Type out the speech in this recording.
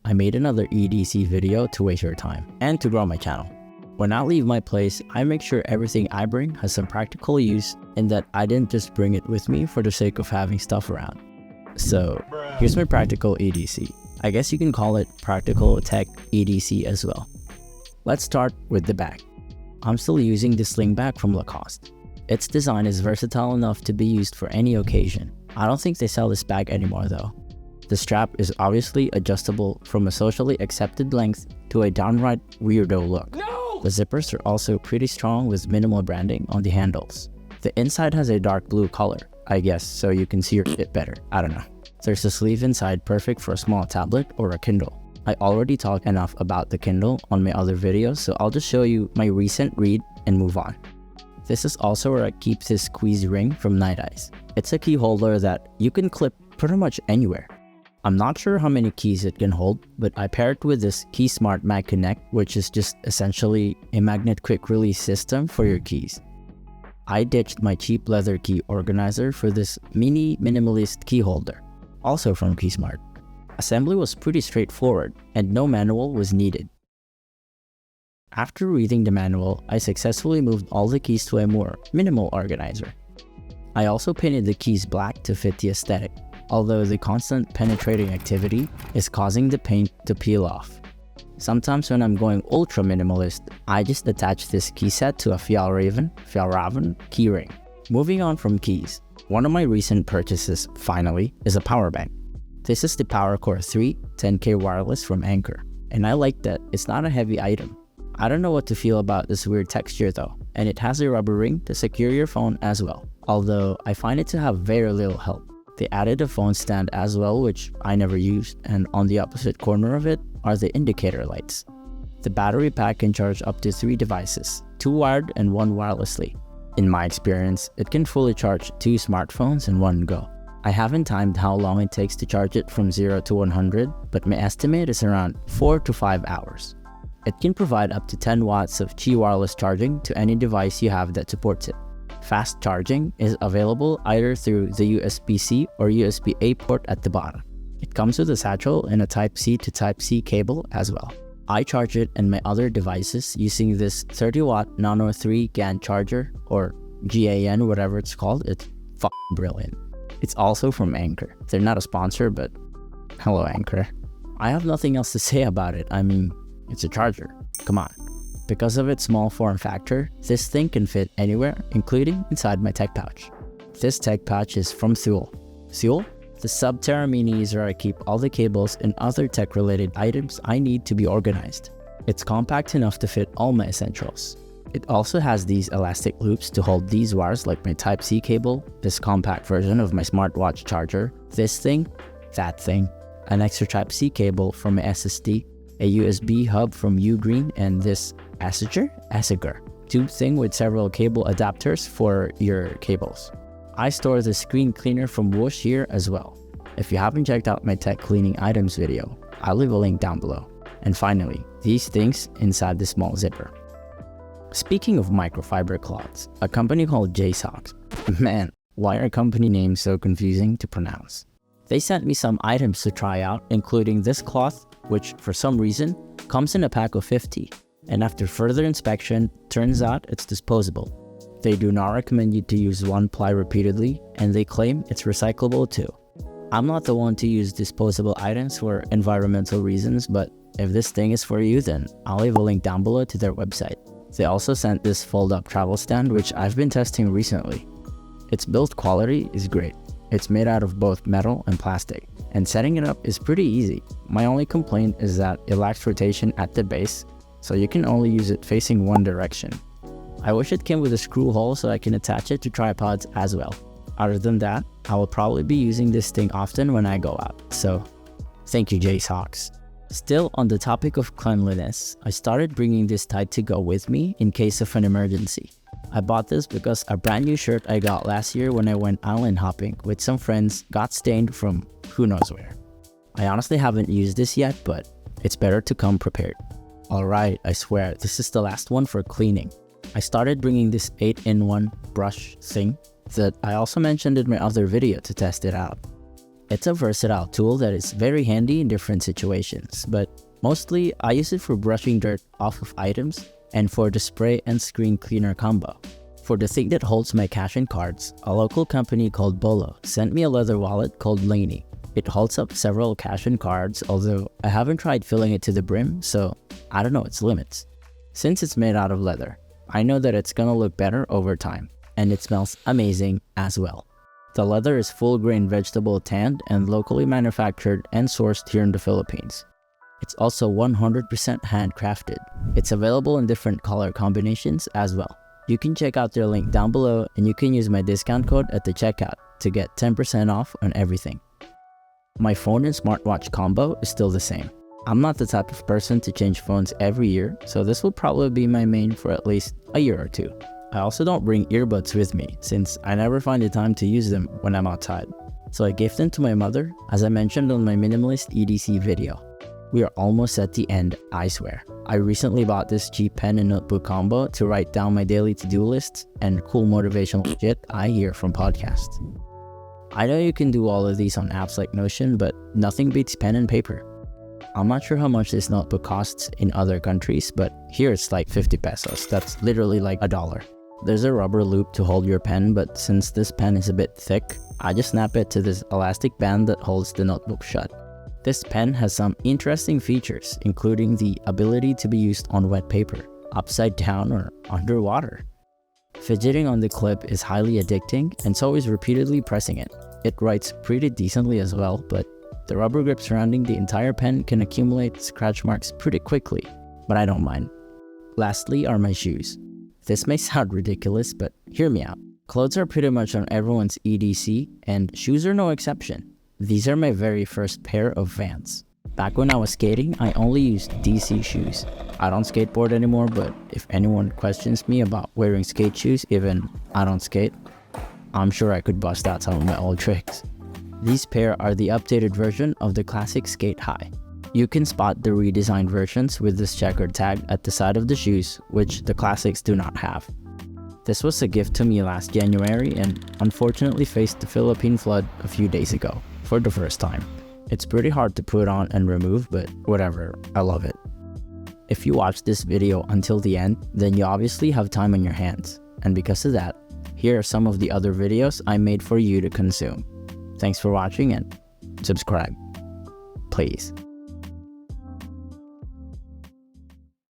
I made another EDC video to waste your time and to grow my channel. When I leave my place, I make sure everything I bring has some practical use and that I didn't just bring it with me for the sake of having stuff around. So here's my practical EDC. I guess you can call it practical tech EDC as well. Let's start with the bag. I'm still using the sling bag from Lacoste. Its design is versatile enough to be used for any occasion. I don't think they sell this bag anymore though. The strap is obviously adjustable from a socially accepted length to a downright weirdo look. No! The zippers are also pretty strong with minimal branding on the handles. The inside has a dark blue color, I guess, so you can see your shit better. I don't know. There's a sleeve inside perfect for a small tablet or a Kindle. I already talked enough about the Kindle on my other videos, so I'll just show you my recent read and move on. This is also where I keep this squeeze ring from Night Eyes. It's a key holder that you can clip pretty much anywhere. I'm not sure how many keys it can hold, but I paired it with this Key Smart Mag Connect, which is just essentially a magnet quick release system for your keys. I ditched my cheap leather key organizer for this mini minimalist key holder, also from Key Smart. Assembly was pretty straightforward and no manual was needed. After reading the manual, I successfully moved all the keys to a more minimal organizer. I also painted the keys black to fit the aesthetic, although the constant penetrating activity is causing the paint to peel off. Sometimes when I'm going ultra minimalist, I just attach this key set to a Fjallraven keyring. Moving on from keys, one of my recent purchases, finally, is a power bank. This is the PowerCore 3 10K wireless from Anker, and I like that it's not a heavy item. I don't know what to feel about this weird texture though, and it has a rubber ring to secure your phone as well, although I find it to have very little help. They added a phone stand as well, which I never used, and on the opposite corner of it are the indicator lights. The battery pack can charge up to 3 devices, 2 wired and 1 wirelessly. In my experience, it can fully charge 2 smartphones in one go. I haven't timed how long it takes to charge it from 0 to 100, but my estimate is around 4 to 5 hours. It can provide up to 10 watts of Qi wireless charging to any device you have that supports it. Fast charging is available either through the USB-C or USB-A port at the bottom. It comes with a satchel and a Type-C to Type-C cable as well. I charge it and my other devices using this 30-watt Nano 3 GAN charger, or GAN, whatever it's called. It's fucking brilliant. It's also from Anker. They're not a sponsor, but hello Anker. I have nothing else to say about it. I mean, it's a charger. Come on. Because of its small form factor, this thing can fit anywhere, including inside my tech pouch. This tech pouch is from Thule. Thule? The Subterra Mini is where I keep all the cables and other tech-related items I need to be organized. It's compact enough to fit all my essentials. It also has these elastic loops to hold these wires like my Type-C cable, this compact version of my smartwatch charger, this thing, that thing, an extra Type-C cable from my SSD, a USB hub from Ugreen, and this Assiger tube thing with several cable adapters for your cables. I store the screen cleaner from Whoosh here as well. If you haven't checked out my tech cleaning items video, I'll leave a link down below. And finally, these things inside the small zipper. Speaking of microfiber cloths, a company called J-Socks. Man, why are company names so confusing to pronounce? They sent me some items to try out, including this cloth, which for some reason comes in a pack of 50. And after further inspection, turns out it's disposable. They do not recommend you to use one ply repeatedly, and they claim it's recyclable too. I'm not the one to use disposable items for environmental reasons, but if this thing is for you, then I'll leave a link down below to their website. They also sent this fold-up travel stand, which I've been testing recently. Its build quality is great. It's made out of both metal and plastic, and setting it up is pretty easy. My only complaint is that it lacks rotation at the base, so you can only use it facing one direction. I wish it came with a screw hole so I can attach it to tripods as well. Other than that, I will probably be using this thing often when I go out, so thank you J-Socks. Still on the topic of cleanliness, I started bringing this Tide to go with me in case of an emergency. I bought this because a brand new shirt I got last year when I went island hopping with some friends got stained from who knows where. I honestly haven't used this yet, but it's better to come prepared. Alright, I swear, this is the last one for cleaning. I started bringing this 8-in-1 brush thing that I also mentioned in my other video to test it out. It's a versatile tool that is very handy in different situations, but mostly I use it for brushing dirt off of items and for the spray and screen cleaner combo. For the thing that holds my cash and cards, a local company called Bolo sent me a leather wallet called Laney. It holds up several cash and cards, although I haven't tried filling it to the brim, so I don't know its limits. Since it's made out of leather, I know that it's gonna look better over time, and it smells amazing as well. The leather is full-grain vegetable tanned and locally manufactured and sourced here in the Philippines. It's also 100% handcrafted. It's available in different color combinations as well. You can check out their link down below, and you can use my discount code at the checkout to get 10% off on everything. My phone and smartwatch combo is still the same. I'm not the type of person to change phones every year, so this will probably be my main for at least a year or two. I also don't bring earbuds with me since I never find the time to use them when I'm outside. So I gave them to my mother, as I mentioned on my minimalist EDC video. We are almost at the end, I swear. I recently bought this cheap pen and notebook combo to write down my daily to-do lists and cool motivational shit I hear from podcasts. I know you can do all of these on apps like Notion, but nothing beats pen and paper. I'm not sure how much this notebook costs in other countries, but here it's like 50 pesos. That's literally like $1. There's a rubber loop to hold your pen, but since this pen is a bit thick, I just snap it to this elastic band that holds the notebook shut. This pen has some interesting features, including the ability to be used on wet paper, upside down or underwater. Fidgeting on the clip is highly addicting, and so is repeatedly pressing it. It writes pretty decently as well, but the rubber grip surrounding the entire pen can accumulate scratch marks pretty quickly, but I don't mind. Lastly are my shoes. This may sound ridiculous, but hear me out. Clothes are pretty much on everyone's EDC, and shoes are no exception. These are my very first pair of Vans. Back when I was skating, I only used DC shoes. I don't skateboard anymore, but if anyone questions me about wearing skate shoes, even I don't skate, I'm sure I could bust out some of my old tricks. These pair are the updated version of the classic Skate High. You can spot the redesigned versions with this checkered tag at the side of the shoes, which the classics do not have. This was a gift to me last January and unfortunately faced the Philippine flood a few days ago for the first time. It's pretty hard to put on and remove, but whatever, I love it. If you watched this video until the end, then you obviously have time on your hands, and because of that, here are some of the other videos I made for you to consume. Thanks for watching and subscribe, please.